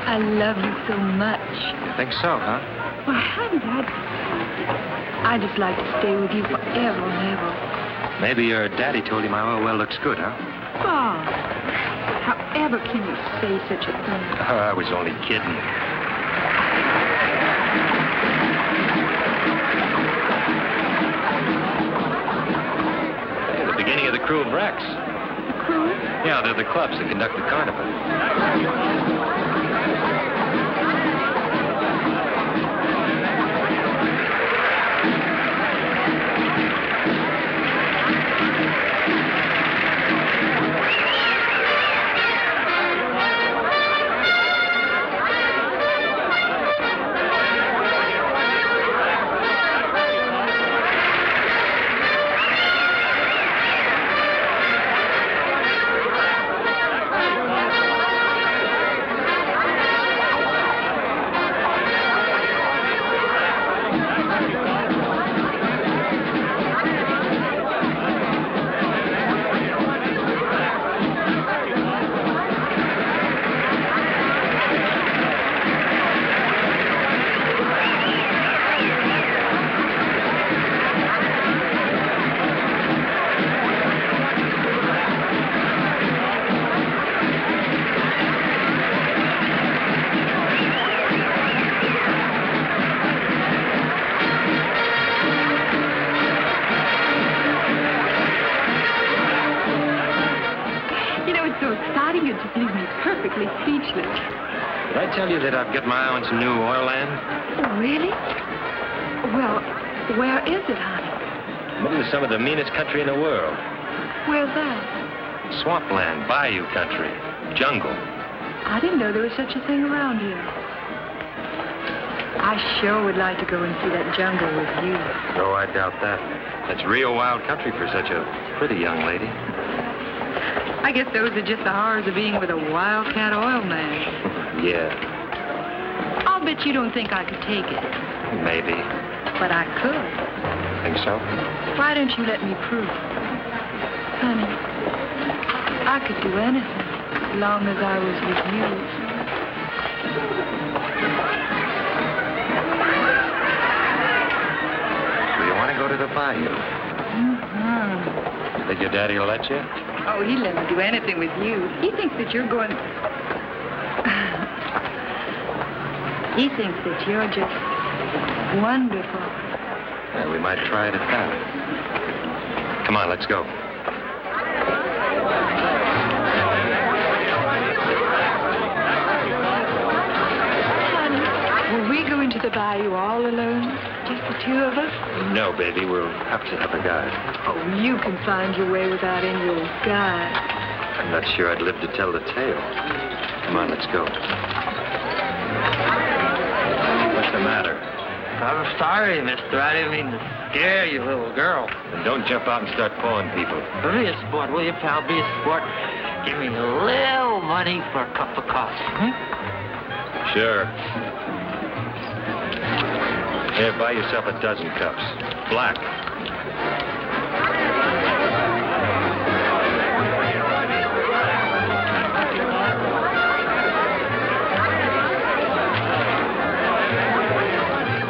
I love you so much. You think so, huh? Well, hadn't I just like to stay with you forever and ever. Maybe your daddy told you my oil well looks good, huh? Bob, however can you say such a thing? Oh, I was only kidding. Hey, the beginning of the crew of Rex. The crew? Yeah, they're the clubs that conduct the carnival. Did I tell you that I've got my eye on some new oil land? Oh, really? Well, where is it, honey? Middle of some of the meanest country in the world. Where's that? Swampland, bayou country, jungle. I didn't know there was such a thing around here. I sure would like to go and see that jungle with you. Oh, I doubt that. That's real wild country for such a pretty young lady. I guess those are just the horrors of being with a wildcat oil man. Yeah. I'll bet you don't think I could take it. Maybe. But I could. Think so? Why don't you let me prove it? Honey, I could do anything as long as I was with you. So you want to go to the bayou? Mm-hmm. Think your daddy will let you? Oh, he'd let me do anything with you. He thinks that you're going... He thinks that you're just wonderful. Yeah, we might try it at that. Come on, let's go. Honey, will we go into the bayou all alone? Just the two of us? No, baby, we'll have to have a guide. Oh, you can find your way without any old guide. I'm not sure I'd live to tell the tale. Come on, let's go. What's the matter? I'm sorry, mister. I didn't mean to scare you, little girl. And don't jump out and start pulling people. Be a sport, will you, pal? Be a sport. give me a little money for a cup of coffee, hmm? Sure. Here, buy yourself a dozen cups. Black.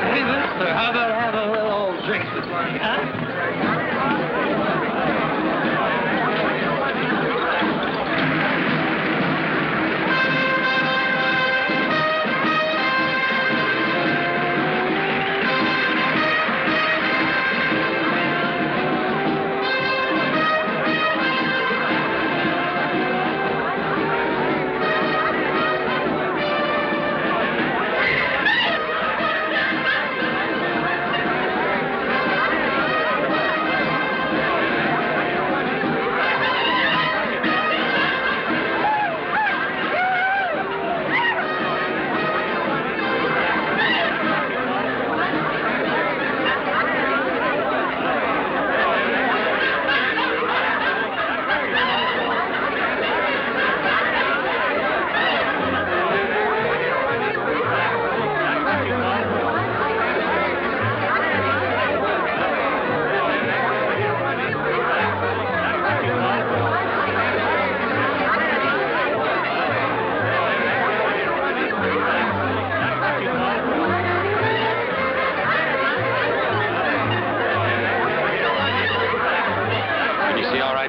Hey, mister, how about having a little old drink with me, huh?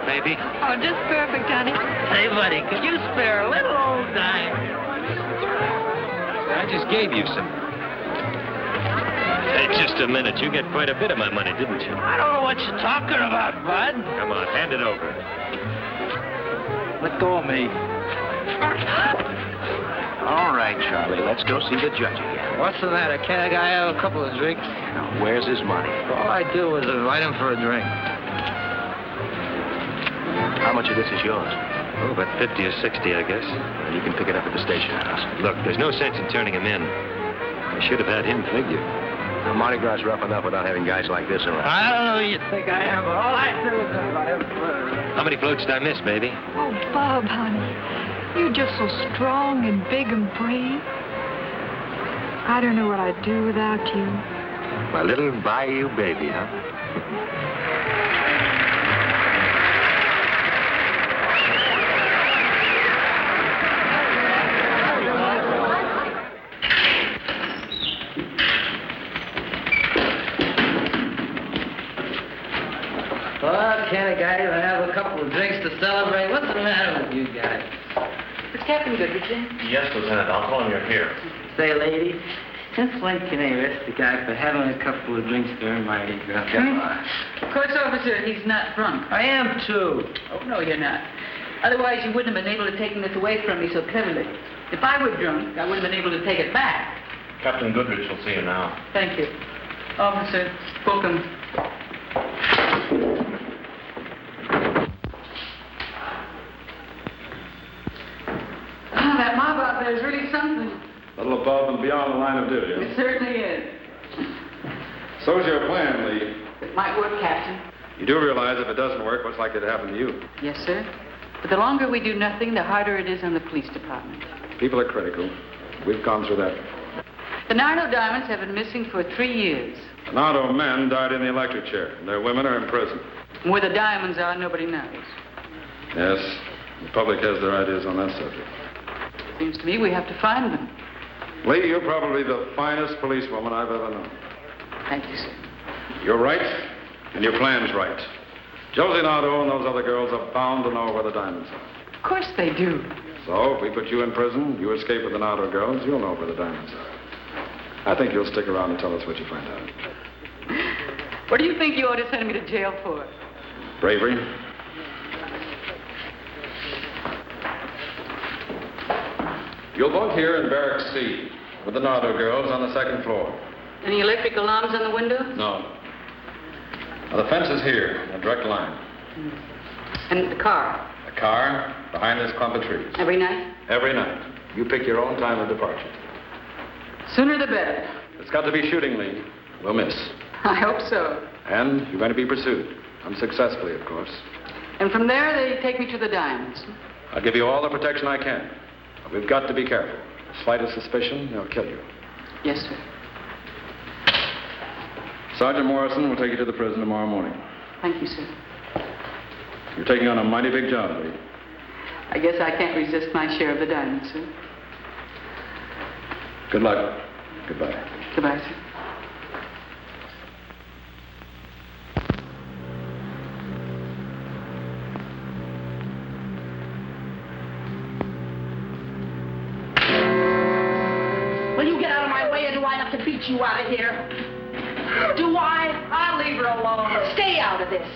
Baby? Oh, just perfect, honey. Hey, buddy, could you spare a little old dime? I just gave you some. Hey, just a minute. You get quite a bit of my money, didn't you? I don't know what you're talking about, bud. Come on, hand it over. Let go of me. All right, Charlie, let's go see the judge again. What's the matter? Can't a guy have a couple of drinks? Now, where's his money? All I did was invite him for a drink. How much of this is yours? Oh, about 50 or 60, I guess. Well, you can pick it up at the station house. Look, there's no sense in turning him in. I should have had him figured. Now, Mardi Gras is rough enough without having guys like this around. I don't know who you think I am, but all I do is invite him for a drink. How many floats did I miss, baby? Oh, Bob, honey. You're just so strong and big and brave. I don't know what I'd do without you. My little bayou baby, huh? Well, can't a guy even have a couple of drinks to celebrate? What's the matter with you guys? Is Captain Goodrich in? Yes, Lieutenant. I'll tell him you're here. Say, lady, since when can they arrest a guy for having a couple of drinks during Mardi Gras? Of course, officer, he's not drunk. I am, too. Oh, no, you're not. Otherwise, you wouldn't have been able to take this away from me so cleverly. If I were drunk, I wouldn't have been able to take it back. Captain Goodrich will see you now. Thank you. Officer, book him. That mob out there is really something. A little above and beyond the line of duty. Huh? It certainly is. So's your plan, Lee. It might work, Captain. You do realize if it doesn't work, what's likely to happen to you? Yes, sir. But the longer we do nothing, the harder it is on the police department. People are critical. We've gone through that. The Nardo diamonds have been missing for 3 years. The Nardo men died in the electric chair, and their women are in prison. And where the diamonds are, nobody knows. Yes, the public has their ideas on that subject. Seems to me we have to find them. Lee, you're probably the finest policewoman I've ever known. Thank you, sir. You're right, and your plan's right. Josie Nardo and those other girls are bound to know where the diamonds are. Of course they do. So, if we put you in prison, you escape with the Nardo girls, you'll know where the diamonds are. I think you'll stick around and tell us what you find out. What do you think you ought to send me to jail for? Bravery. You'll bunk here in Barracks C with the Nardo girls on the second floor. Any electric alarms on the windows? No. Now, the fence is here, a direct line. And the car? The car behind this clump of trees. Every night? Every night. You pick your own time of departure. Sooner the better. It's got to be shooting, Lee. We'll miss. I hope so. And you're going to be pursued. Unsuccessfully, of course. And from there, they take me to the diamonds. I'll give you all the protection I can. But we've got to be careful. The slightest suspicion, they'll kill you. Yes, sir. Sergeant Morrison will take you to the prison tomorrow morning. Thank you, sir. You're taking on a mighty big job, Lee. I guess I can't resist my share of the diamonds, sir. Good luck. Goodbye. Goodbye, sir. Will you get out of my way, or do I have to beat you out of here? Do I? I'll leave her alone. Stay out of this.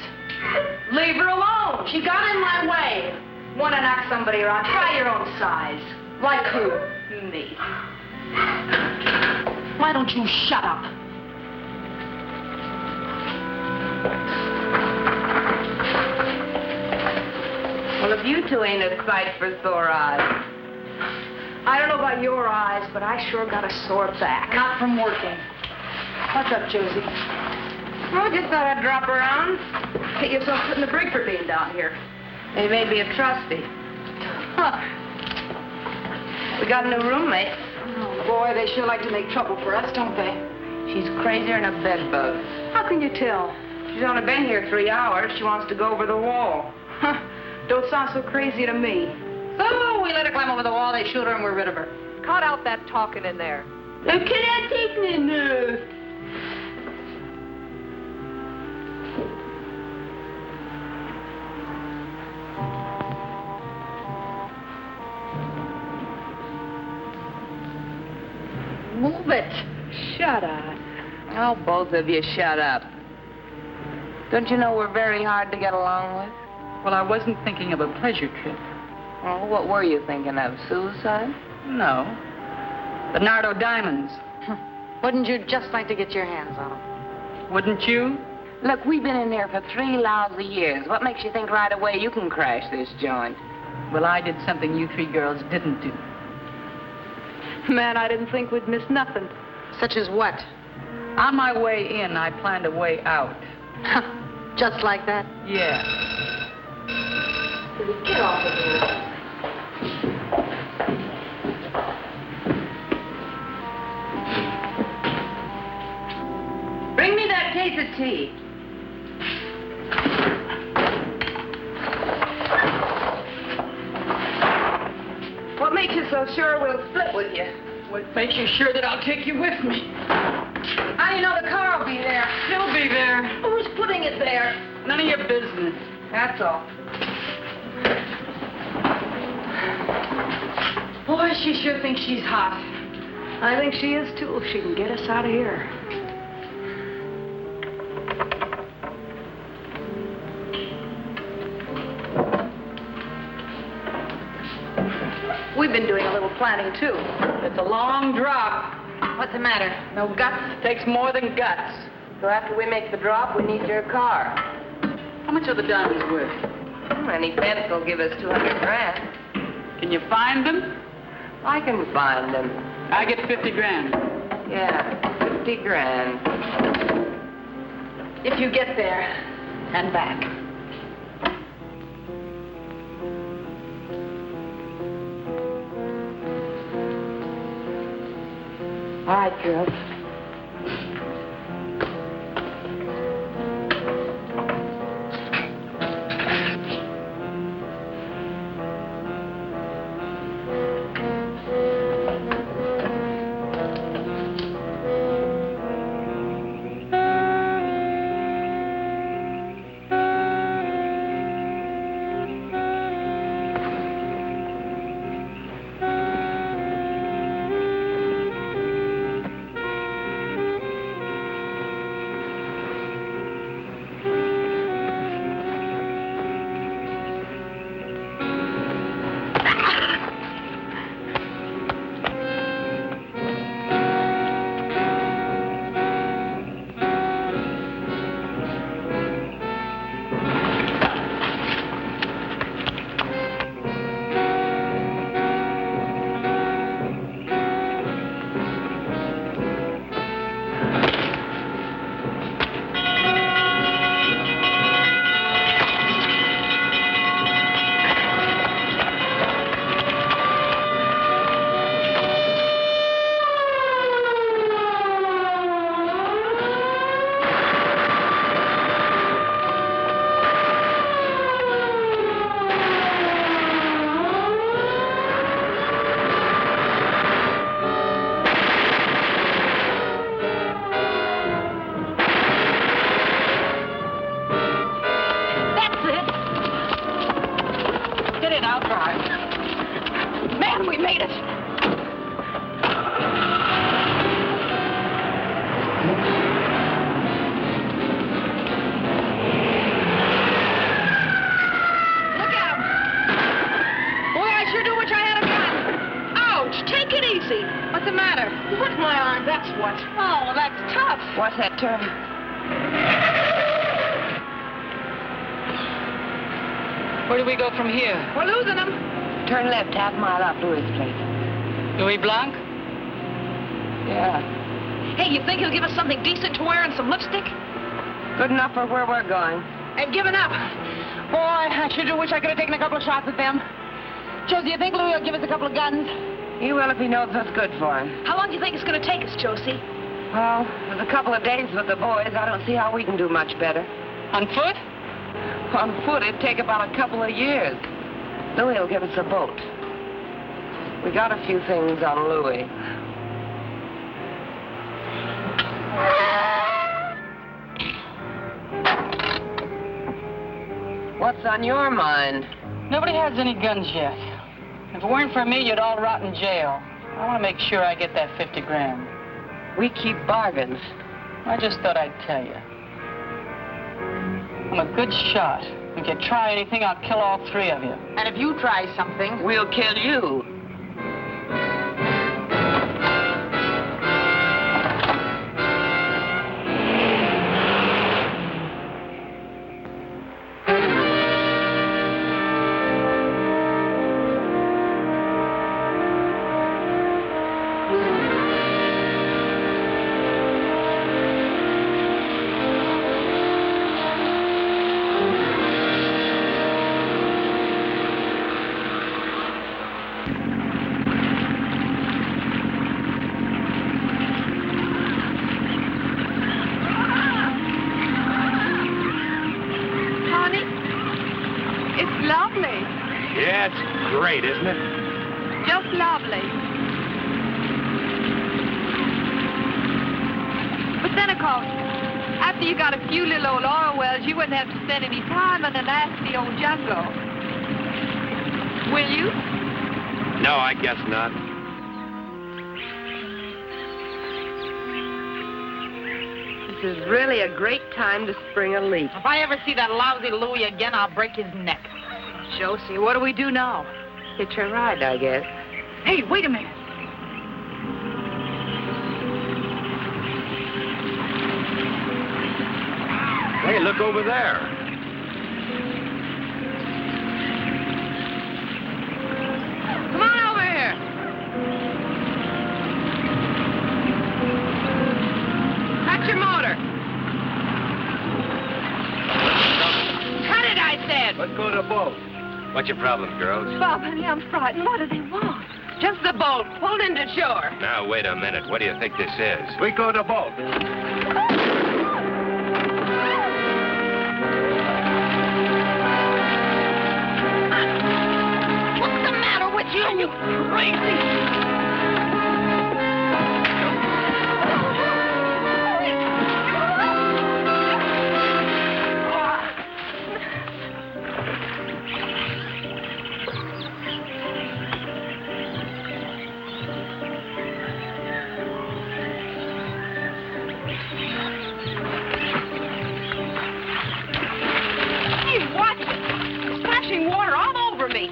Leave her alone. She got in my way. Want to knock somebody around? Try your own size. Like who? Me. Why don't you shut up? Well, if you two ain't a sight for sore eyes. I don't know about your eyes, but I sure got a sore back. Not from working. What's up, Josie? Oh, just thought I'd drop around. Get yourself put in the brig for being down here. They made me a trustee. Huh. We got a new roommate. Oh, boy, they sure like to make trouble for us, don't they? She's crazier than a bedbug. How can you tell? She's only been here 3 hours. She wants to go over the wall. Huh. Don't sound so crazy to me. So we let her climb over the wall, they shoot her, and we're rid of her. Cut out that talking in there. Can I take me nerve? Move it. Shut up. Oh, both of you shut up. Don't you know we're very hard to get along with? Well, I wasn't thinking of a pleasure trip. Oh, what were you thinking of? Suicide? No. The Nardo diamonds. Wouldn't you just like to get your hands on them? Wouldn't you? Look, we've been in there for 3 lousy years. What makes you think right away you can crash this joint? Well, I did something you 3 girls didn't do. Man, I didn't think we'd miss nothing. Such as what? On my way in, I planned a way out. Just like that? Yeah. Get off of here. Bring me that case of tea. What makes you so sure we'll split with you? What makes you sure that I'll take you with me? How do you know the car will be there? She'll be there. Who's putting it there? None of your business. That's all. Boy, she sure thinks she's hot. I think she is, too, if she can get us out of here. We've been doing a little planning, too. It's a long drop. What's the matter? No guts? Takes more than guts. So after we make the drop, we need your car. How much are the diamonds worth? Any fence will give us 200 grand. Can you find them? I can find them. I get 50 grand. Yeah, 50 grand. If you get there and back. All right, girls. ahead, I'll drive. Man, we made it. Look at him. Boy, I sure do wish I had a gun. Ouch, take it easy. What's the matter? You hurt my arm, that's what. Oh, that's tough. What's that turn? Where do we go from here? We're losing them. Turn left, half mile up Louis' place. Louis Blanc? Yeah. Hey, you think he'll give us something decent to wear and some lipstick? Good enough for where we're going. I've given up. Boy, I sure do wish I could have taken a couple of shots at them. Josie, you think Louis will give us a couple of guns? He will if he knows what's good for him. How long do you think it's going to take us, Josie? Well, there's a couple of days with the boys. I don't see how we can do much better. On foot? On foot, it'd take about a couple of years. Louis will give us a boat. We got a few things on Louis. What's on your mind? Nobody has any guns yet. If it weren't for me, you'd all rot in jail. I want to make sure I get that 50 grand. We keep bargains. I just thought I'd tell you. I'm a good shot. If you try anything, I'll kill all three of you. And if you try something... We'll kill you. Great, isn't it? Just lovely. But then, of course, after you got a few little old oil wells, you wouldn't have to spend any time in a nasty old jungle. Will you? No, I guess not. This is really a great time to spring a leak. If I ever see that lousy Louis again, I'll break his neck. Josie, what do we do now? Hitch a ride, I guess. Hey, wait a minute. Hey, look over there. Come on over here. Cut your motor. Cut it, I said. Let's go to the boat. What's your problem, girls? Bob, honey, I'm frightened. What do they want? Just the boat. Pulled into shore. Now, wait a minute. What do you think this is? We go to the boat. What's the matter with you? You crazy. Water all over me.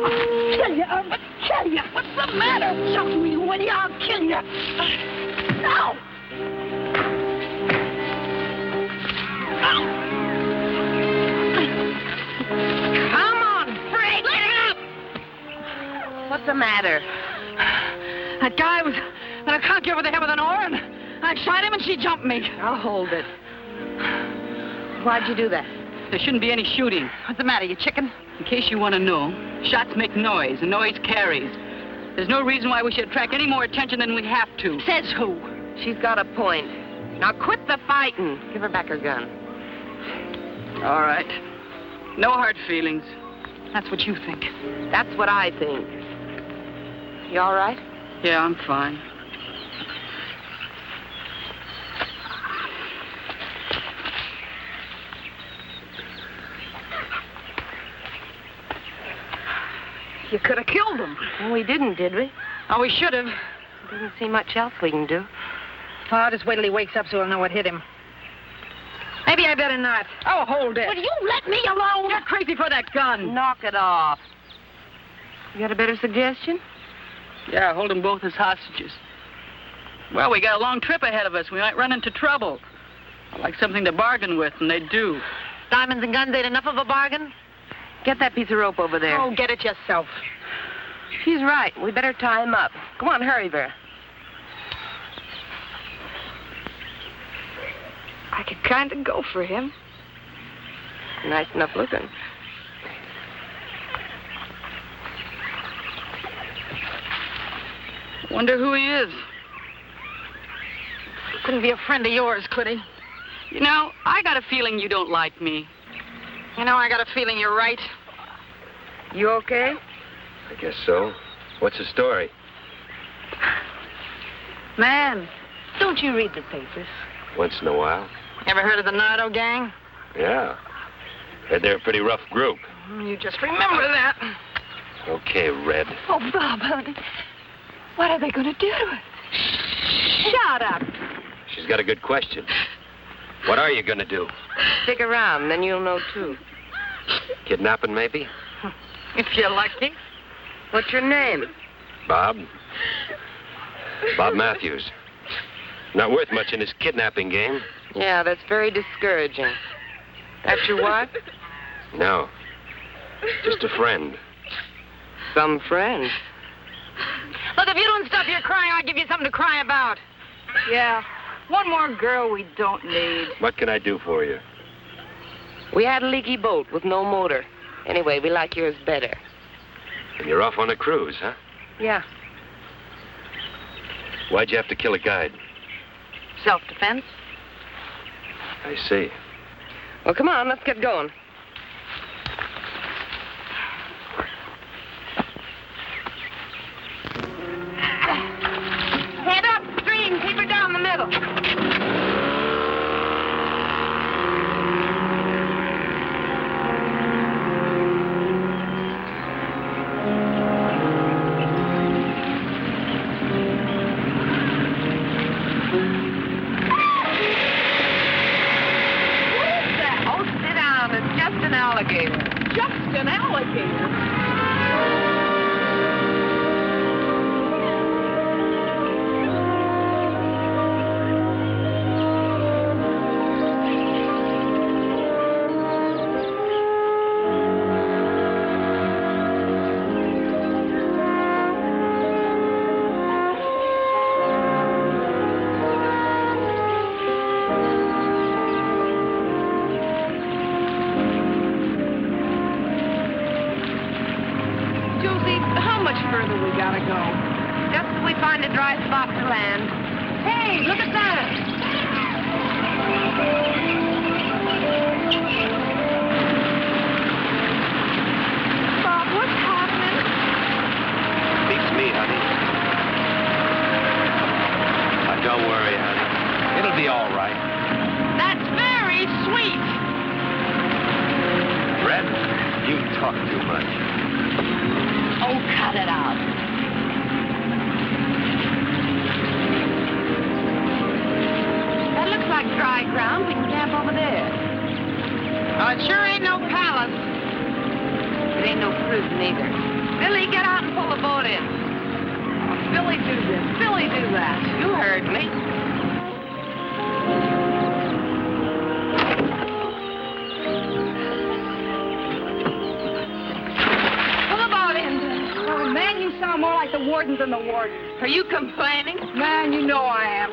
I'll kill you. What's the matter? Show me, Winnie. I'll kill you. No. What's the matter? That guy was a conky over the head with an oar, and I shot him and she jumped me. I'll hold it. Why'd you do that? There shouldn't be any shooting. What's the matter, you chicken? In case you want to know, shots make noise, and noise carries. There's no reason why we should attract any more attention than we have to. Says who? She's got a point. Now quit the fighting. Give her back her gun. All right. No hard feelings. That's what you think. That's what I think. You all right? Yeah, I'm fine. You could have killed him. Well, we didn't, did we? Oh, we should have. Doesn't seem much else we can do. Well, I'll just wait till he wakes up so he'll know what hit him. Maybe I better not. Oh, hold it. Will you let me alone? You're crazy for that gun. Knock it off. You got a better suggestion? Yeah, hold them both as hostages. Well, we got a long trip ahead of us. We might run into trouble. I'd like something to bargain with, and they do. Diamonds and guns ain't enough of a bargain? Get that piece of rope over there. Oh, get it yourself. She's right. We better tie him up. Come on, hurry, Vera. I could kind of go for him. Nice enough looking. Wonder who he is. Couldn't be a friend of yours, could he? You know, I got a feeling you don't like me. You know, I got a feeling you're right. You okay? I guess so. What's the story? Man, don't you read the papers? Once in a while. Ever heard of the Nardo gang? Yeah. Heard they're a pretty rough group. You just remember that. Okay, Red. Oh, Bob, honey. What are they going to do to us? Shut up. She's got a good question. What are you going to do? Stick around, then you'll know, too. Kidnapping, maybe? If you're lucky. What's your name? Bob. Bob Mathews. Not worth much in this kidnapping game. Yeah, that's very discouraging. That's your wife? No. Just a friend. Some friend. Look, if you don't stop your crying, I'll give you something to cry about. Yeah, one more girl we don't need. What can I do for you? We had a leaky boat with no motor. Anyway, we like yours better. And you're off on a cruise, huh? Yeah. Why'd you have to kill a guide? Self-defense. I see. Well, come on, let's get going. Head upstream, keep her down the middle. Just an alligator. Are you complaining? Man, you know I am.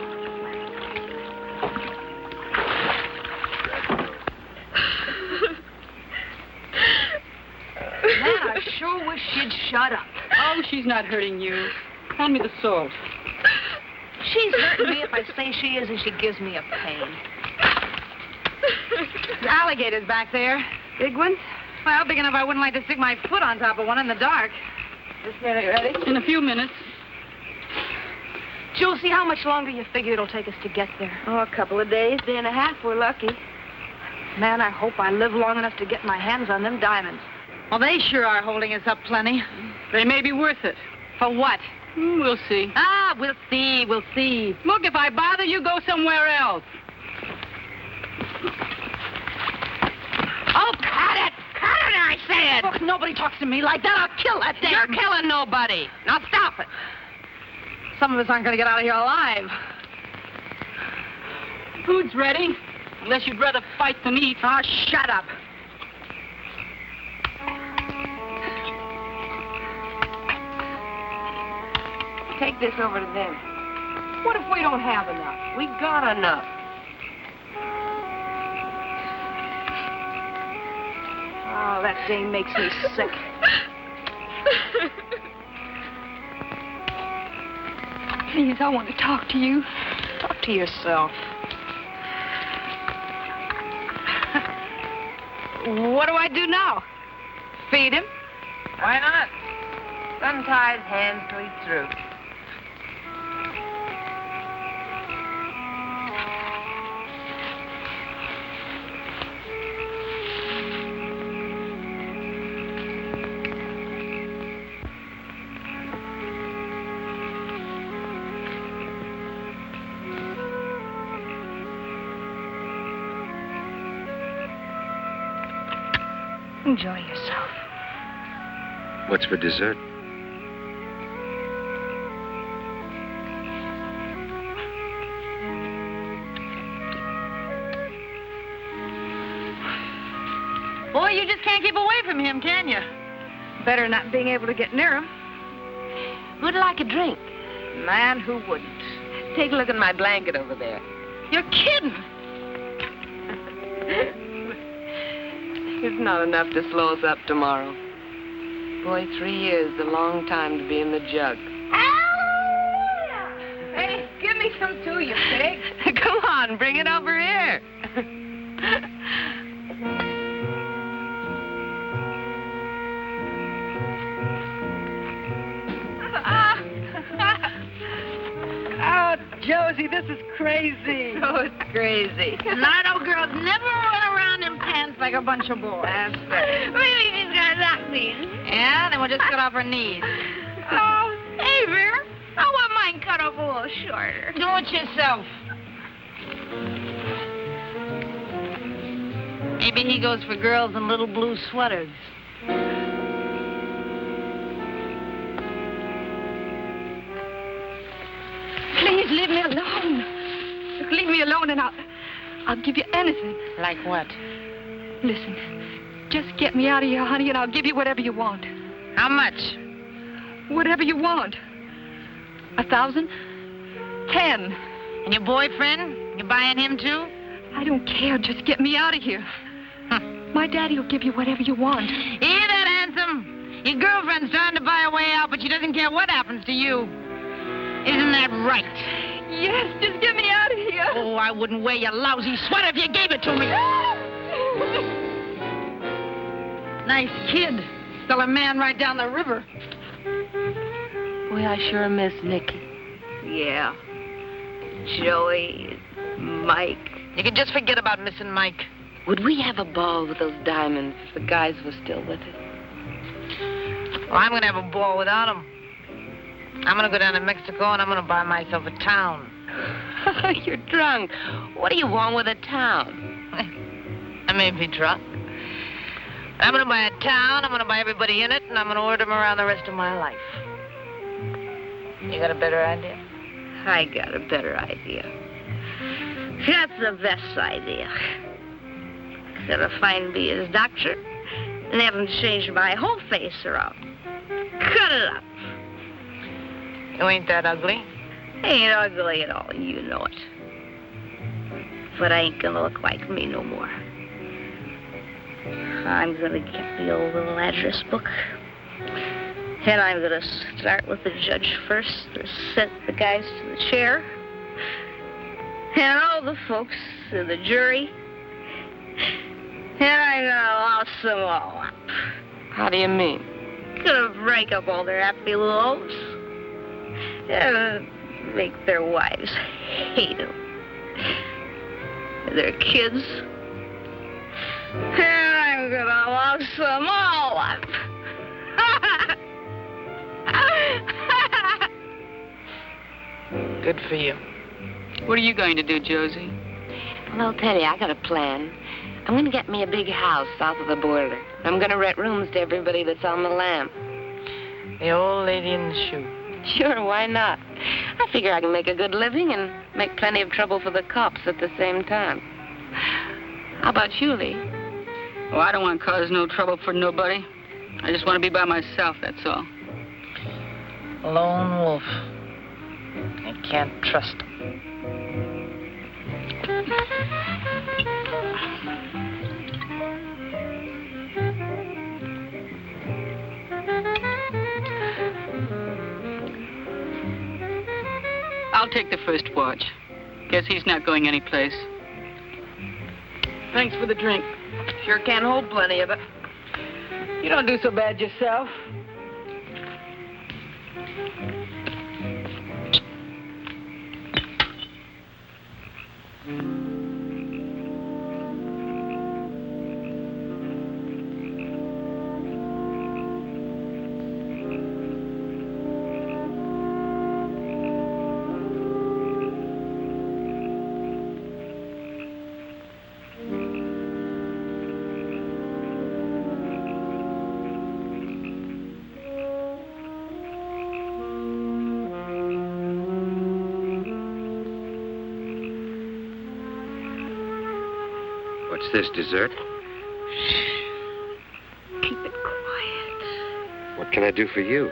Man, I sure wish she'd shut up. Oh, she's not hurting you. Hand me the salt. She's hurting me if I say she is, and she gives me a pain. There's alligators back there. Big ones? Well, big enough I wouldn't like to stick my foot on top of one in the dark. Just nearly ready? In a few minutes. Josie, how much longer you figure it'll take us to get there? Oh, a couple of days, day and a half, we're lucky. Man, I hope I live long enough to get my hands on them diamonds. Well, they sure are holding us up plenty. They may be worth it. For what? We'll see. Ah, we'll see. Look, if I bother you, go somewhere else. Oh, cut it! Cut it, I said! Look, nobody talks to me like that. I'll kill that damn... You're killing nobody. Now stop it. Some of us aren't going to get out of here alive. Food's ready. Unless you'd rather fight than eat. Oh, shut up. Take this over to them. What if we don't have enough? We got enough. Oh, that dame makes me sick. Please, I want to talk to you. Talk to yourself. What do I do now? Feed him? Why not? Untie his hands till he's through. Enjoy yourself. What's for dessert? Boy, you just can't keep away from him, can you? Better not being able to get near him. Who'd like a drink? Man, who wouldn't? Take a look at my blanket over there. You're kidding. It's not enough to slow us up tomorrow. Boy, 3 years is a long time to be in the jug. Hey, give me some too, you pig. Come on, bring it over here. Oh, Josie, this is crazy. Oh, it's crazy. Nardo girls never run around in pants like a bunch of boys. That's right. Really, she's got knock these. Yeah, then we'll just cut off her knees. Oh, hey, Vera. I want mine cut off a little shorter. Do it yourself. Maybe he goes for girls in little blue sweaters. Please leave me alone. Look, leave me alone and I'll give you anything. Like what? Listen, just get me out of here, honey, and I'll give you whatever you want. How much? Whatever you want. 1,000? 10. And your boyfriend? You buying him too? I don't care. Just get me out of here. My daddy will give you whatever you want. Hear that, handsome? Your girlfriend's trying to buy a way out, but she doesn't care what happens to you. Isn't that right? Yes, just get me out of here. Oh, I wouldn't wear your lousy sweater if you gave it to me. Nice kid. Still a man right down the river. Boy, I sure miss Nicky. Yeah. Joey, Mike. You can just forget about missing Mike. Would we have a ball with those diamonds if the guys were still with us? Well, I'm going to have a ball without them. I'm going to go down to Mexico and I'm going to buy myself a town. You're drunk. What do you want with a town? I may be drunk. I'm going to buy a town, I'm going to buy everybody in it, and I'm going to order them around the rest of my life. You got a better idea? I got a better idea. That's the best idea. Gotta find me his doctor and have him change my whole face around. Cut it up. You ain't that ugly. Ain't ugly at all, you know it. But I ain't gonna look like me no more. I'm gonna get me a little address book. And I'm gonna start with the judge first, to set the guys to the chair. And all the folks in the jury. And I'm gonna louse them all up. How do you mean? Gonna break up all their happy lives. And make their wives hate them. Their kids. And I'm gonna louse them all up. Good for you. What are you going to do, Josie? Well, I'll tell you, I got a plan. I'm going to get me a big house south of the border. I'm going to rent rooms to everybody that's on the lam. The old lady in the shoe. Sure, why not? I figure I can make a good living and make plenty of trouble for the cops at the same time. How about you, Lee? Oh, I don't want to cause no trouble for nobody. I just want to be by myself, that's all. A lone wolf. I can't trust him. I'll take the first watch. Guess he's not going anyplace. Thanks for the drink. Sure can hold plenty of it. You don't do so bad yourself. What's this, dessert? Keep it quiet. What can I do for you?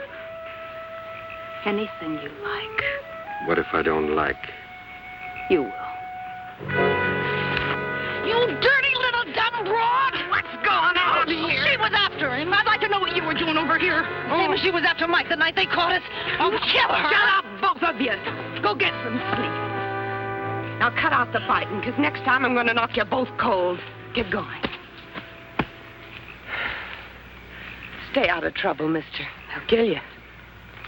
Anything you like. What if I don't like? You will. You dirty little dumb broad! What's going on here? She was after him. I'd like to know what you were doing over here. Same as she was after Mike the night they caught us. Oh, kill her! Shut up, both of you. Go get some sleep. Now cut out the fighting, because next time I'm going to knock you both cold. Get going. Stay out of trouble, mister. They'll kill you.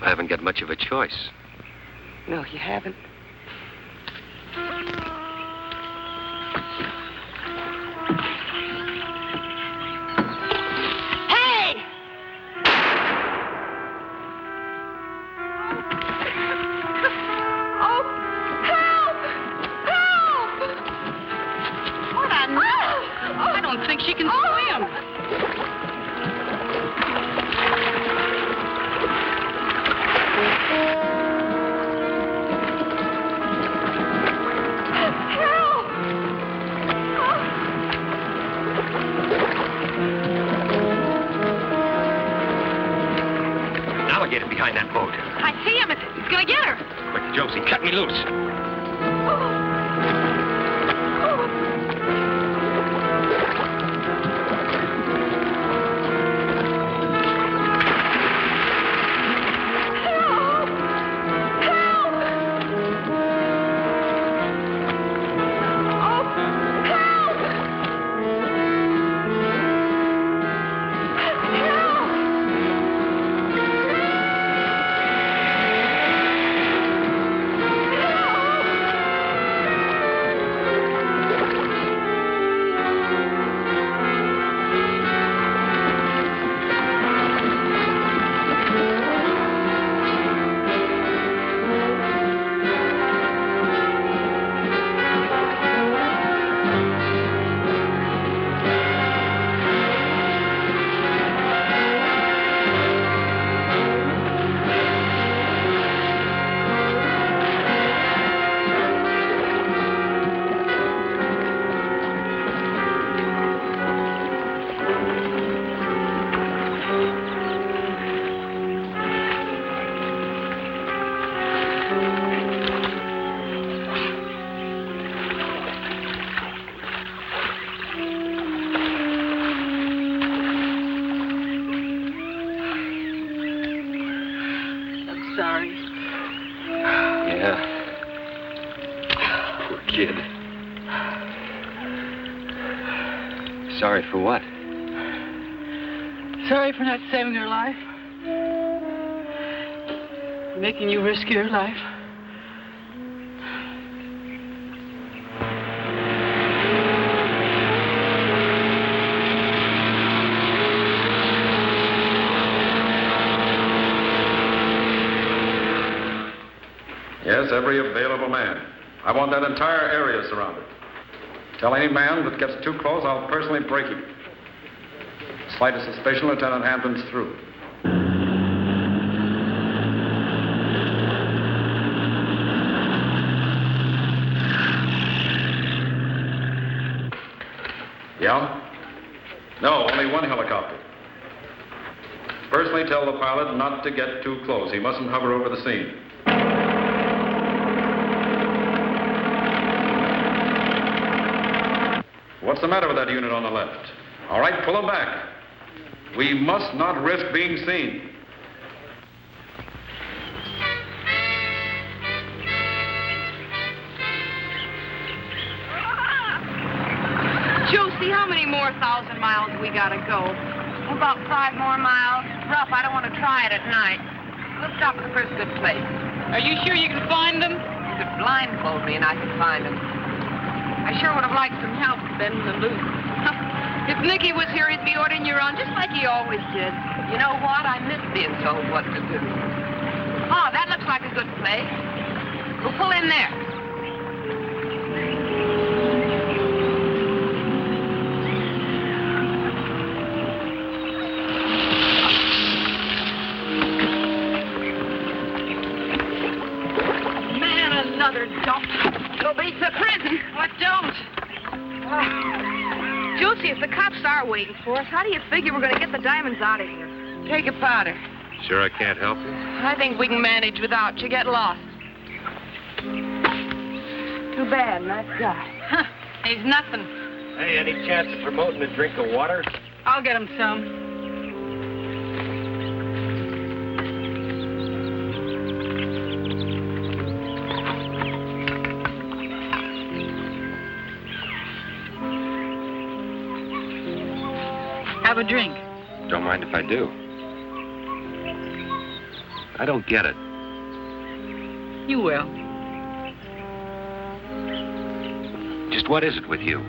I haven't got much of a choice. No, you haven't. Hey! Oh, help! Help! What a I don't think she can swim. Now I'll get it behind that boat. I see him. He's gonna get her. Quick, Josie, cut me loose. Sorry. Yeah. Poor kid. Sorry for what? Sorry for not saving her life. Making you risk your life. Yes, every available man. I want that entire area surrounded. Tell any man that gets too close, I'll personally break him. Slightest suspicion, Lieutenant Hampton's through. Yeah? No, only one helicopter. Personally tell the pilot not to get too close. He mustn't hover over the scene. What's the matter with that unit on the left? All right, pull them back. We must not risk being seen. Josie, how many more 1,000 miles we gotta go? About 5 more miles. Rough, I don't want to try it at night. We'll stop at the first good place. Are you sure you can find them? You could blindfold me and I could find them. I sure would have liked some help bending the loop. If Nicky was here, he'd be ordering you around just like he always did. You know what? I miss being told what to do. Oh, that looks like a good place. We'll pull in there. Man, another dump. Go be to prison. What don't? Josie, if the cops are waiting for us, how do you figure we're going to get the diamonds out of here? Take a powder. Sure I can't help you? I think we can manage without you. Get lost. Too bad, nice guy. Huh, he's nothing. Hey, any chance of promoting a drink of water? I'll get him some. Have a drink. Don't mind if I do. I don't get it. You will. Just what is it with you?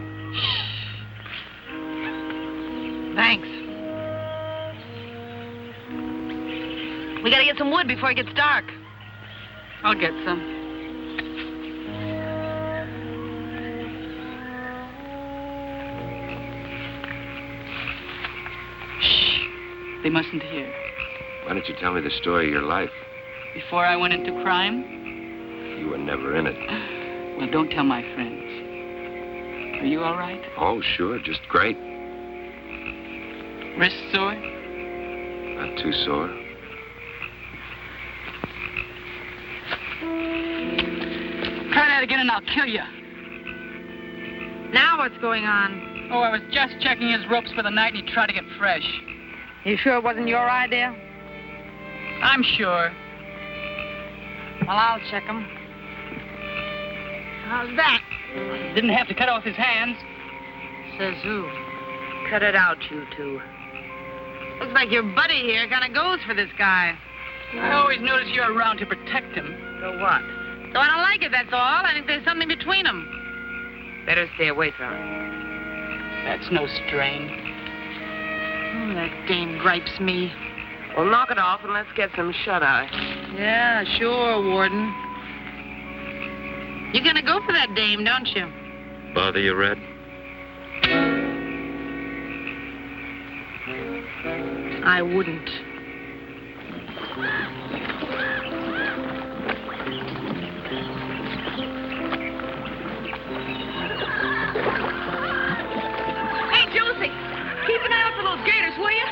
Thanks. We gotta get some wood before it gets dark. I'll get some. They mustn't hear. Why don't you tell me the story of your life? Before I went into crime? You were never in it. Well, don't tell my friends. Are you all right? Oh, sure, just great. Wrist sore? Not too sore. Try that again and I'll kill you. Now what's going on? Oh, I was just checking his ropes for the night and he tried to get fresh. You sure it wasn't your idea? I'm sure. Well, I'll check him. How's that? Didn't have to cut off his hands. Says who? Cut it out, you two. Looks like your buddy here kind of goes for this guy. I always notice you're around to protect him. So what? So I don't like it, that's all. I think there's something between them. Better stay away from him. That's no strain. Oh, that dame gripes me. Well, knock it off and let's get some shut-eye. Yeah, sure, Warden. You're gonna go for that dame, don't you? Bother you, Red? I wouldn't. Hey, Josie, keep an eye out for those gators, will you?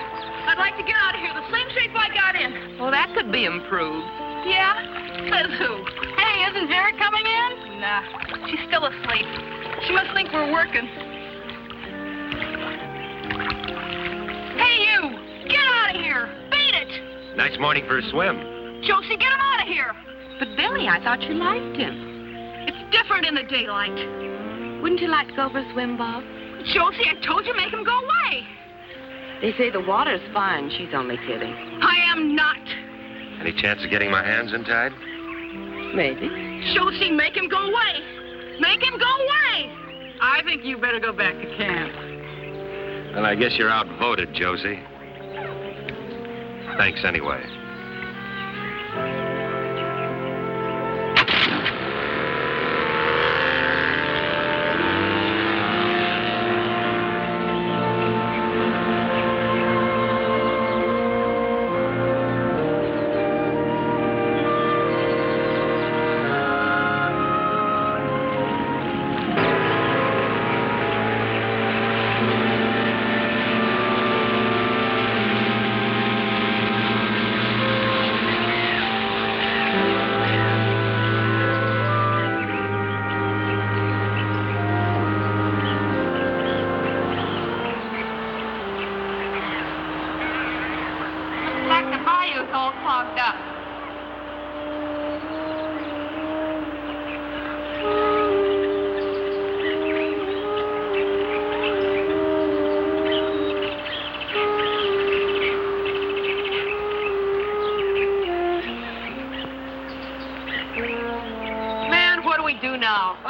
I'd like to get out of here the same shape I got in. Well, that could be improved. Yeah? Says who? Hey, isn't Vera coming in? Nah, she's still asleep. She must think we're working. Hey, you! Get out of here! Beat it! Nice morning for a swim. Josie, get him out of here! But, Billy, I thought you liked him. It's different in the daylight. Wouldn't you like to go for a swim, Bob? Josie, I told you, make him go away. They say the water's fine. She's only kidding. I am not. Any chance of getting my hands untied? Maybe. Josie, make him go away. Make him go away. I think you better go back to camp. Well, I guess you're outvoted, Josie. Thanks anyway.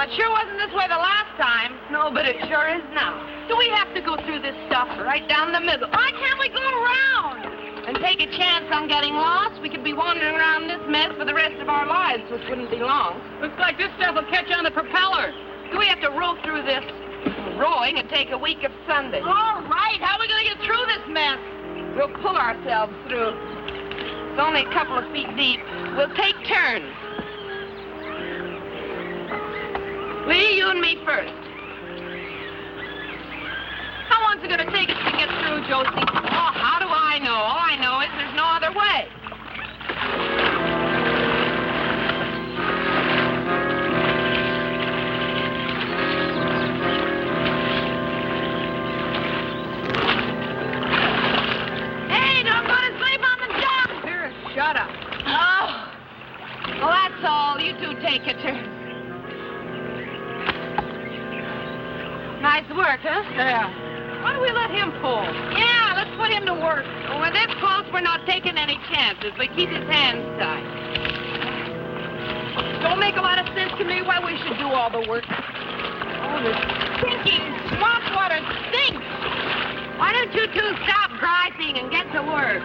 It sure wasn't this way the last time. No, but it sure is now. Do we have to go through this stuff right down the middle? Why can't we go around? And take a chance on getting lost? We could be wandering around this mess for the rest of our lives, which wouldn't be long. Looks like this stuff will catch on the propeller. Do we have to row through this? Rowing would take a week of Sunday. All right, how are we going to get through this mess? We'll pull ourselves through. It's only a couple of feet deep. We'll take turns. Lee, you and me first. How long's it going to take us to get through, Josie? Oh, how do I know? All I know is there's no other way. Hey, don't go to sleep on the job. Here, shut up. Oh, well, that's all. You two take a turn. Nice work, huh? Yeah. Why don't we let him pull? Yeah, let's put him to work. When we're this close, we're not taking any chances. We keep his hands tied. Don't make a lot of sense to me why we should do all the work. Oh, this stinking swamp water stinks. Why don't you two stop griping and get to work?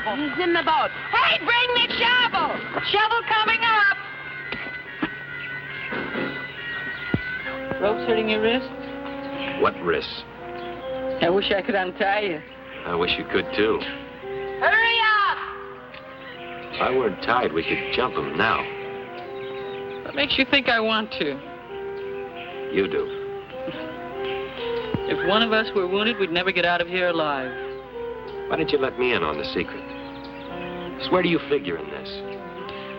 He's in the boat. Hey, bring the shovel! Shovel coming up! Rope's hurting your wrist? What wrist? I wish I could untie you. I wish you could, too. Hurry up! If I weren't tied, we could jump him now. What makes you think I want to? You do. If one of us were wounded, we'd never get out of here alive. Why didn't you let me in on the secret? Just where do you figure in this?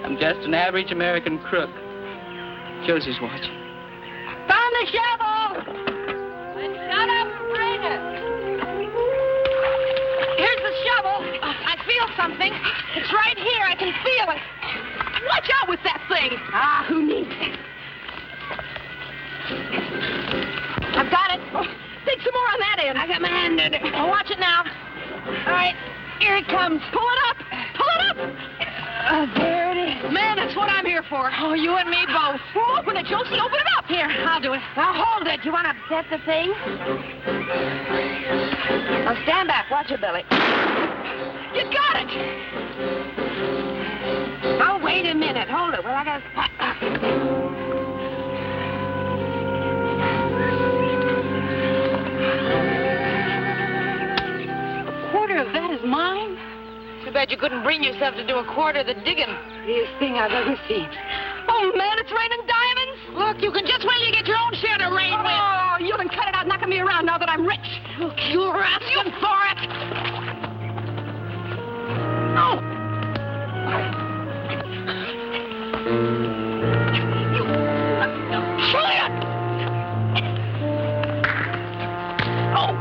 I'm just an average American crook. Josie's watching. Found the shovel! Then shut up and bring it. Here's the shovel. I feel something. It's right here. I can feel it. Watch out with that thing. Ah, who needs it? I've got it. Oh, dig some more on that end. I got my hand in it. Oh, watch it now. All right, here it comes. Pull it up. Pull it up. There it is. Man, that's what I'm here for. Oh, you and me both. Well, open it, Josie. Open it up. Here, I'll do it. Now, hold it. You want to set the thing? Now, stand back. Watch it, Billy. You got it. Now, wait a minute. Hold it. Well, I got a quarter of that is mine? Too bad you couldn't bring yourself to do a quarter of the digging. Easiest thing I've ever seen. Oh, man, it's raining diamonds. Look, you can just wait till you get your own share to rain with. Oh, you can cut it out knocking me around now that I'm rich. Look, you're asking for it. Oh. Try it. Oh,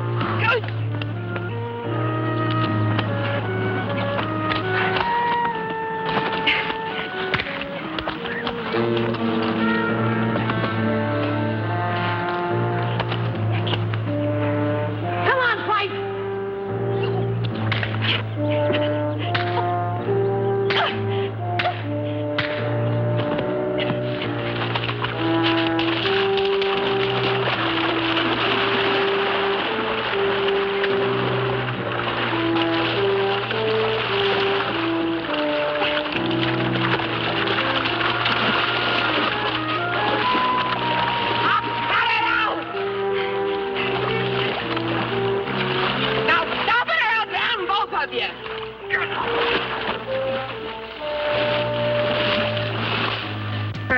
good. Come on, fight.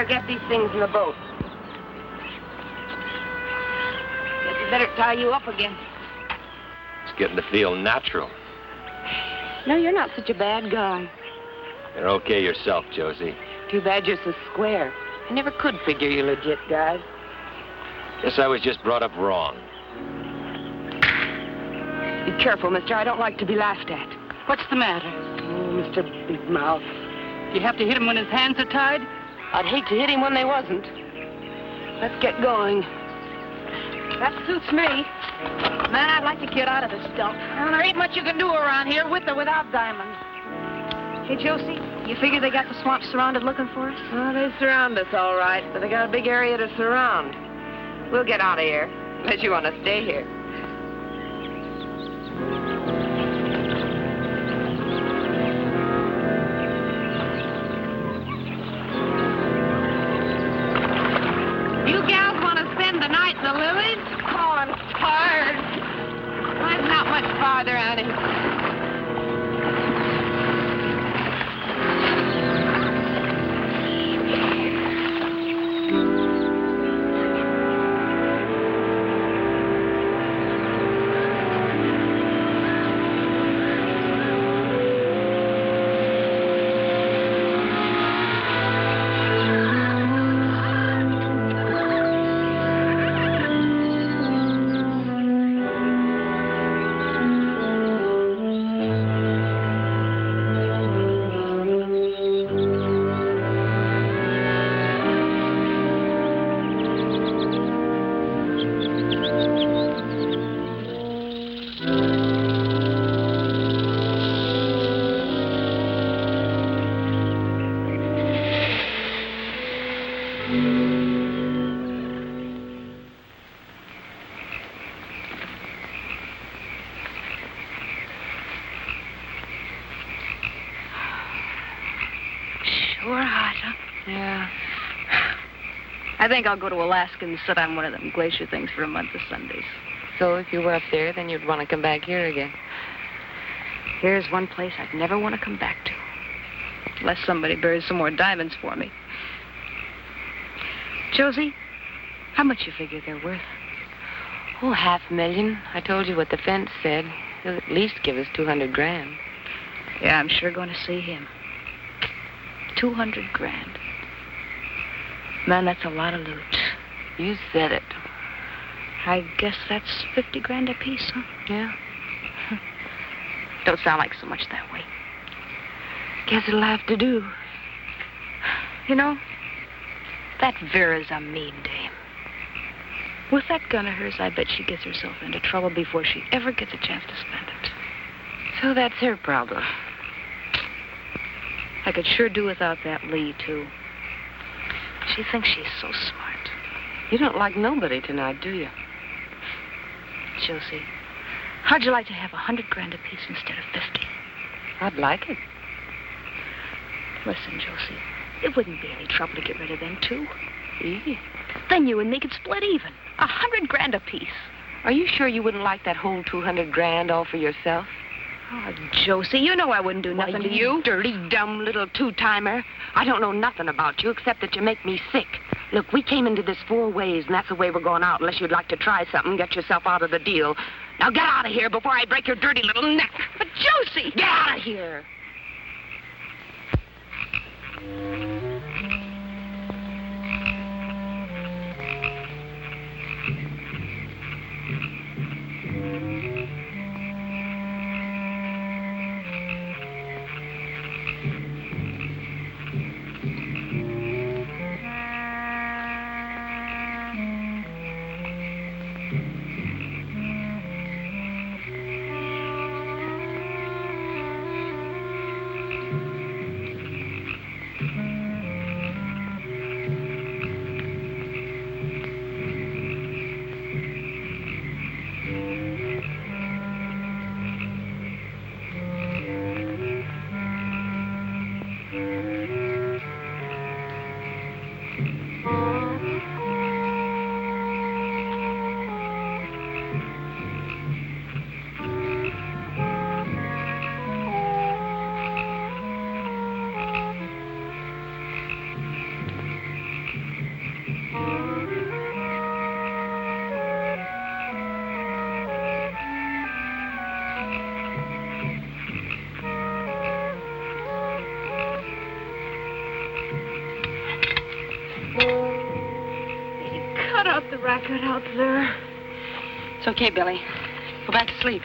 Get these things in the boat. Guess we better tie you up again. It's getting to feel natural. No, you're not such a bad guy. You're okay yourself, Josie. Too bad you're so square. I never could figure you legit guys. Guess I was just brought up wrong. Be careful, mister. I don't like to be laughed at. What's the matter? Oh, Mr. Big Mouth. You have to hit him when his hands are tied? I'd hate to hit him when they wasn't. Let's get going. That suits me. Man, I'd like to get out of this dump. Well, there ain't much you can do around here with or without diamonds. Hey, Josie, you figure they got the swamp surrounded looking for us? Oh, they surround us all right, but they got a big area to surround. We'll get out of here, unless you want to stay here. You gals want to spend the night in the lilies? Oh, I'm tired. Mine's not much farther, Annie. Sure hot, huh? Yeah. I think I'll go to Alaska and sit on one of them glacier things for a month of Sundays. So if you were up there, then you'd want to come back here again. Here's one place I'd never want to come back to. Unless somebody buries some more diamonds for me. Josie, how much you figure they're worth? Oh, $500,000. I told you what the fence said. He'll at least give us 200 grand. Yeah, I'm sure going to see him. 200 grand. Man, that's a lot of loot. You said it. I guess that's 50 grand apiece, huh? Yeah. Don't sound like so much that way. Guess it'll have to do. You know, that Vera's a mean dame. With that gun of hers, I bet she gets herself into trouble before she ever gets a chance to spend it. So that's her problem. I could sure do without that Lee, too. She thinks she's so smart. You don't like nobody tonight, do you? Josie, how'd you like to have 100 grand apiece instead of 50? I'd like it. Listen, Josie, it wouldn't be any trouble to get rid of them, too. Yeah. Then you and me could split even. 100 grand apiece. Are you sure you wouldn't like that whole 200 grand all for yourself? Oh, Josie, you know I wouldn't do nothing to you. Dirty, dumb little two-timer. I don't know nothing about you except that you make me sick. Look, we came into this 4 ways, and that's the way we're going out, unless you'd like to try something, get yourself out of the deal. Now get out of here before I break your dirty little neck. But, Josie! Get out of here! Racket out there. It's okay, Billy. Go back to sleep.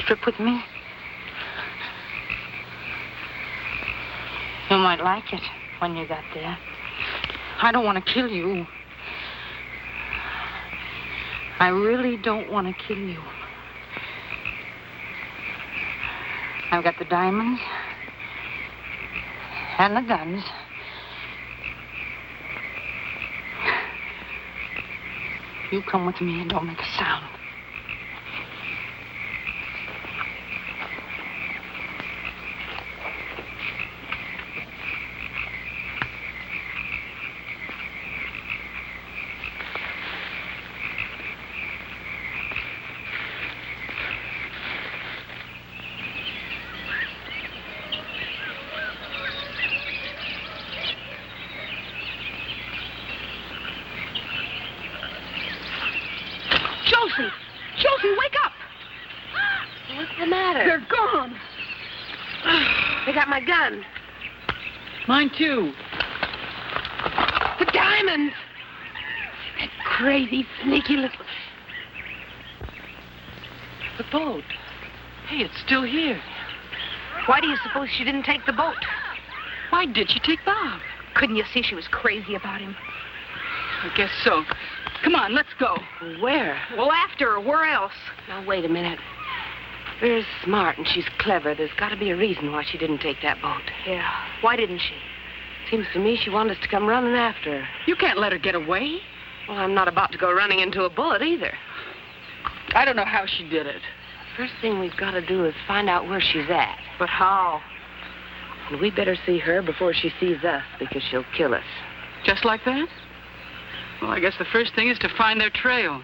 Trip with me? You might like it when you got there. I don't want to kill you. I really don't want to kill you. I've got the diamonds and the guns. You come with me and don't make a sound. Josie, wake up! What's the matter? They're gone. They got my gun. Mine, too. The diamonds! That crazy, sneaky little... The boat. Hey, it's still here. Why do you suppose she didn't take the boat? Why did she take Bob? Couldn't you see she was crazy about him? I guess so. Come on, let's go. Where? Well, after her. Where else? Now, wait a minute. Vera's smart and she's clever. There's got to be a reason why she didn't take that boat. Yeah. Why didn't she? Seems to me she wanted us to come running after her. You can't let her get away. Well, I'm not about to go running into a bullet either. I don't know how she did it. First thing we've got to do is find out where she's at. But how? And we better see her before she sees us, because she'll kill us. Just like that? Well, I guess the first thing is to find their trail.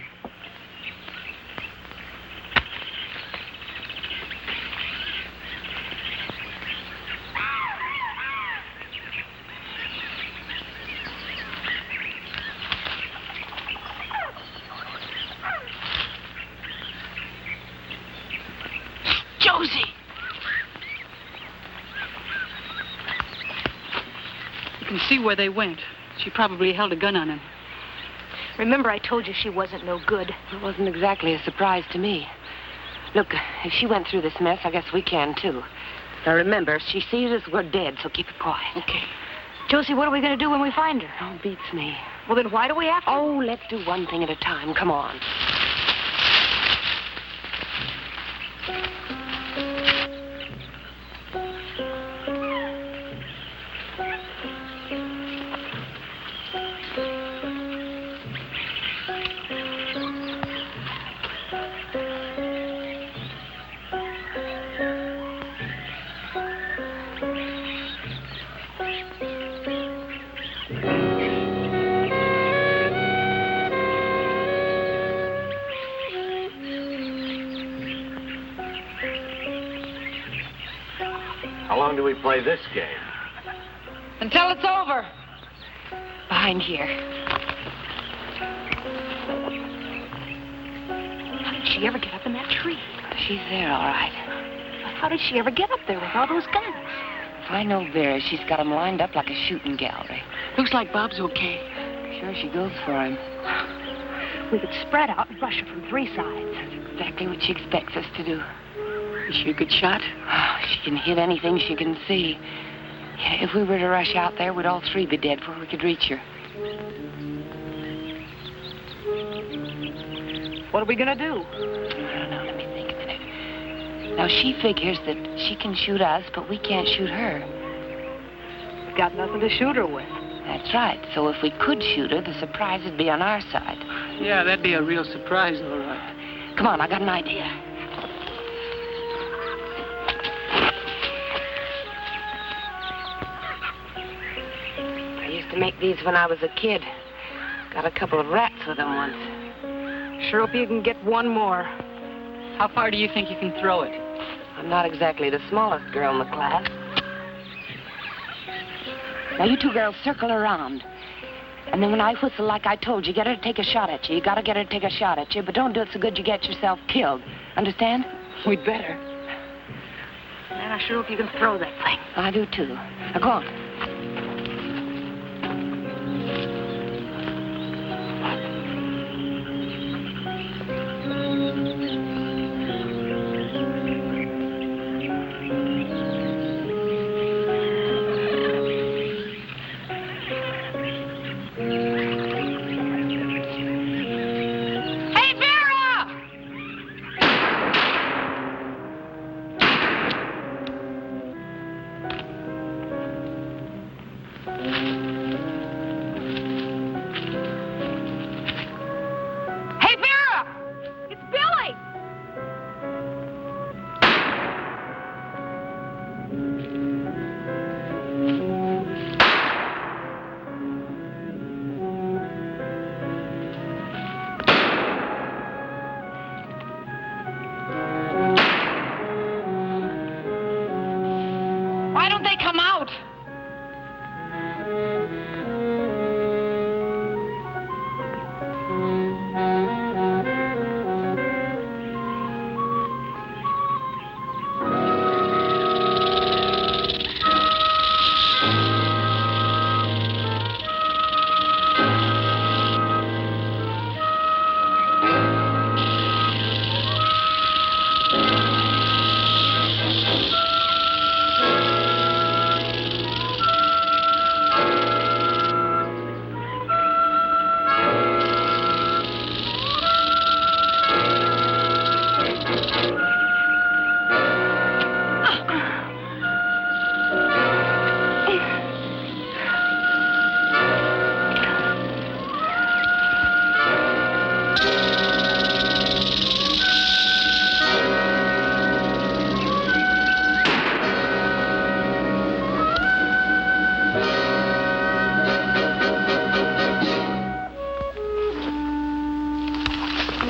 Josie! You can see where they went. She probably held a gun on him. Remember I told you she wasn't no good. It wasn't exactly a surprise to me. Look, if she went through this mess, I guess we can, too. Now, remember, if she sees us, we're dead, so keep it quiet. Okay. Josie, what are we going to do when we find her? Oh, beats me. Well, then why do we have to? Oh, let's do one thing at a time. Come on. How long do we play this game? Until it's over. Behind here. How did she ever get up in that tree? She's there, all right. How did she ever get up there with all those guns? If I know Vera, she's got them lined up like a shooting gallery. Looks like Bob's okay. Sure she goes for him. We could spread out and rush her from 3 sides. That's exactly what she expects us to do. Is she a good shot? Oh, she can hit anything she can see. Yeah, if we were to rush out there, we'd all 3 be dead before we could reach her. What are we going to do? I don't know. Let me think a minute. Now, she figures that she can shoot us, but we can't shoot her. We've got nothing to shoot her with. That's right. So if we could shoot her, the surprise would be on our side. Yeah, that'd be a real surprise, all right. Come on, I got an idea. I used to make these when I was a kid. Got a couple of rats with them once. Sure hope you can get one more. How far do you think you can throw it? I'm not exactly the smallest girl in the class. Now, you 2 girls circle around. And then when I whistle like I told you, get her to take a shot at you. You gotta get her to take a shot at you, but don't do it so good you get yourself killed. Understand? We'd better. Man, I sure hope you can throw that thing. I do, too. Now, go on.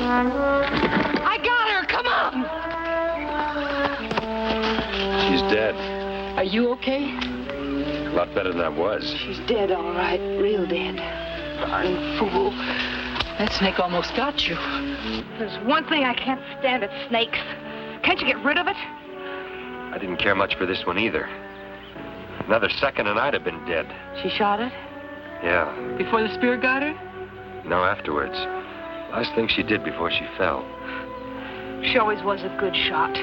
I got her. Come on. She's dead. Are you okay? A lot better than I was. She's dead, all right. Real dead. Darn fool. That snake almost got you. There's one thing I can't stand, it's snakes. Can't you get rid of it? I didn't care much for this one either. Another second and I'd have been dead. She shot it? Yeah. Before the spear got her? No, afterwards. Last thing she did before she fell. She always was a good shot.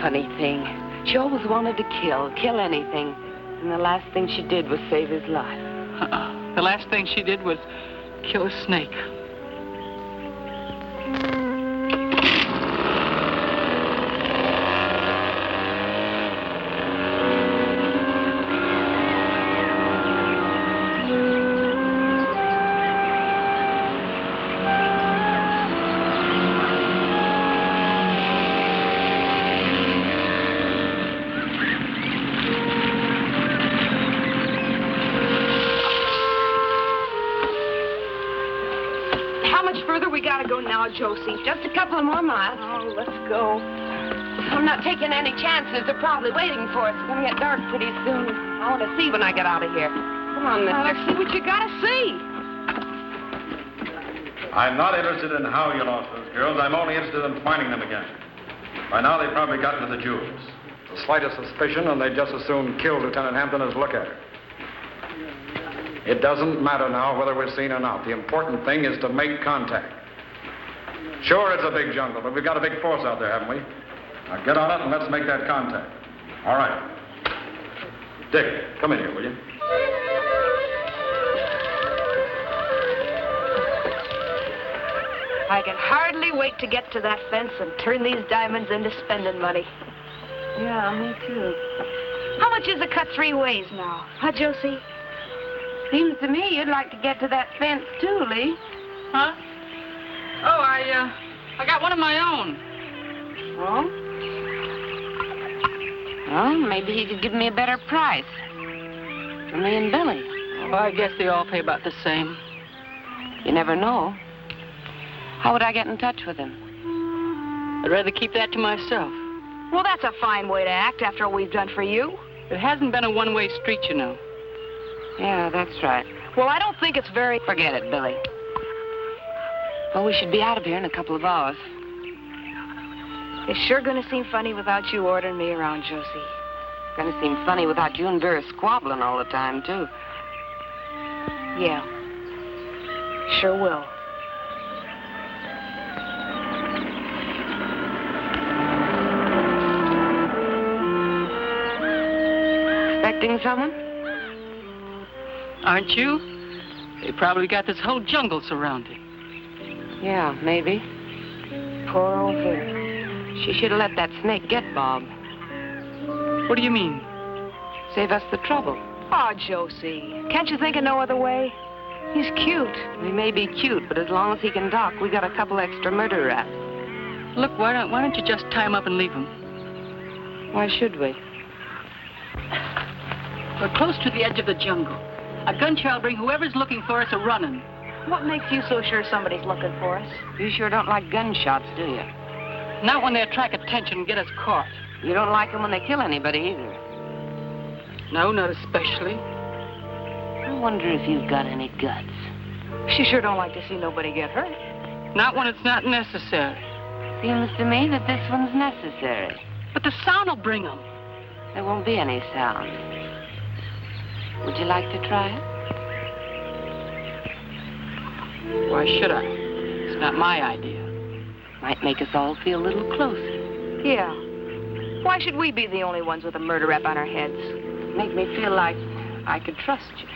Funny thing. She always wanted to kill anything. And the last thing she did was save his life. The last thing she did was kill a snake. Josie. Just a couple of more miles. Oh, let's go. I'm not taking any chances. They're probably waiting for us. It's going to get dark pretty soon. I want to see when I get out of here. Come on, mister. Let's see what you got to see. I'm not interested in how you lost those girls. I'm only interested in finding them again. By now, they've probably gotten to the jewels. The slightest suspicion, and they'd just as soon kill Lieutenant Hampton as look at her. It doesn't matter now whether we're seen or not. The important thing is to make contact. Sure, it's a big jungle, but we've got a big force out there, haven't we? Now get on it and let's make that contact. All right. Dick, come in here, will you? I can hardly wait to get to that fence and turn these diamonds into spending money. Yeah, me too. How much is a cut 3 ways now? Huh, Josie? Seems to me you'd like to get to that fence too, Lee. Huh? Oh, I got one of my own. Oh? Well, maybe he could give me a better price. For me and Billy. Oh, I guess they all pay about the same. You never know. How would I get in touch with him? I'd rather keep that to myself. Well, that's a fine way to act after all we've done for you. It hasn't been a one-way street, you know. Yeah, that's right. Well, I don't think it's very... Forget it, Billy. Well, we should be out of here in a couple of hours. It's sure going to seem funny without you ordering me around, Josie. Going to seem funny without you and Vera squabbling all the time, too. Yeah. Sure will. Expecting someone? Aren't you? They probably got this whole jungle surrounded. Yeah, maybe. Poor old Vera. She should have let that snake get Bob. What do you mean? Save us the trouble. Oh, Josie. Can't you think of no other way? He's cute. He may be cute, but as long as he can talk, we got a couple extra murder raps. Look, why don't you just tie him up and leave him? Why should we? We're close to the edge of the jungle. A gunshot will bring whoever's looking for us a-running. What makes you so sure somebody's looking for us? You sure don't like gunshots, do you? Not when they attract attention and get us caught. You don't like them when they kill anybody either. No, not especially. I wonder if you've got any guts. She sure don't like to see nobody get hurt. Not when it's not necessary. Seems to me that this one's necessary. But the sound will bring them. There won't be any sound. Would you like to try it? Why should I? It's not my idea. Might make us all feel a little closer. Yeah. Why should we be the only ones with a murder rap on our heads? Make me feel like I could trust you.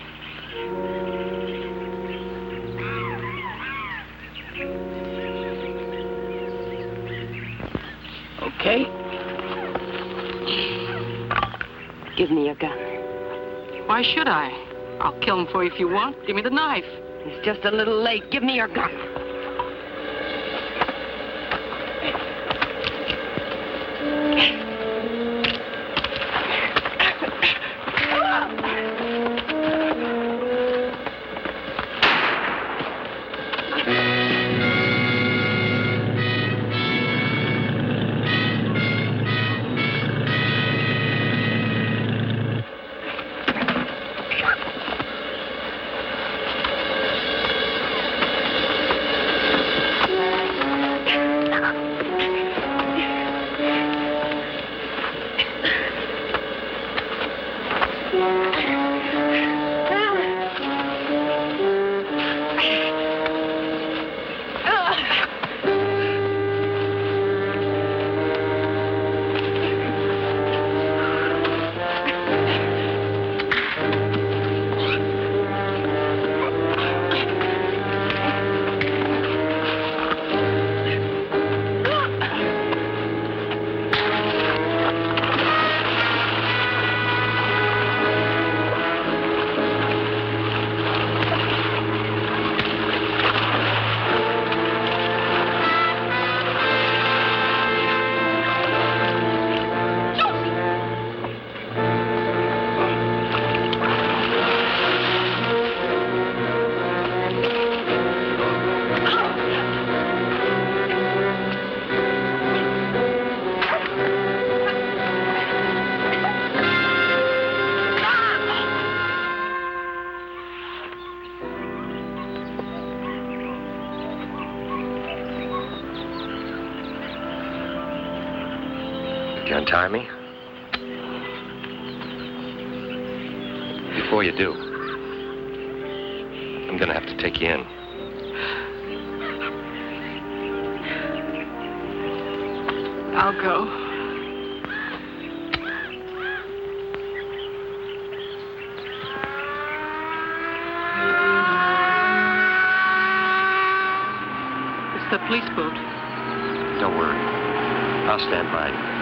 Okay. Give me your gun. Why should I? I'll kill him for you if you want. Give me the knife. It's just a little late. Give me your gun. you untie me? Before you do, I'm gonna have to take you in. I'll go. It's the police boat. Don't worry. I'll stand by you.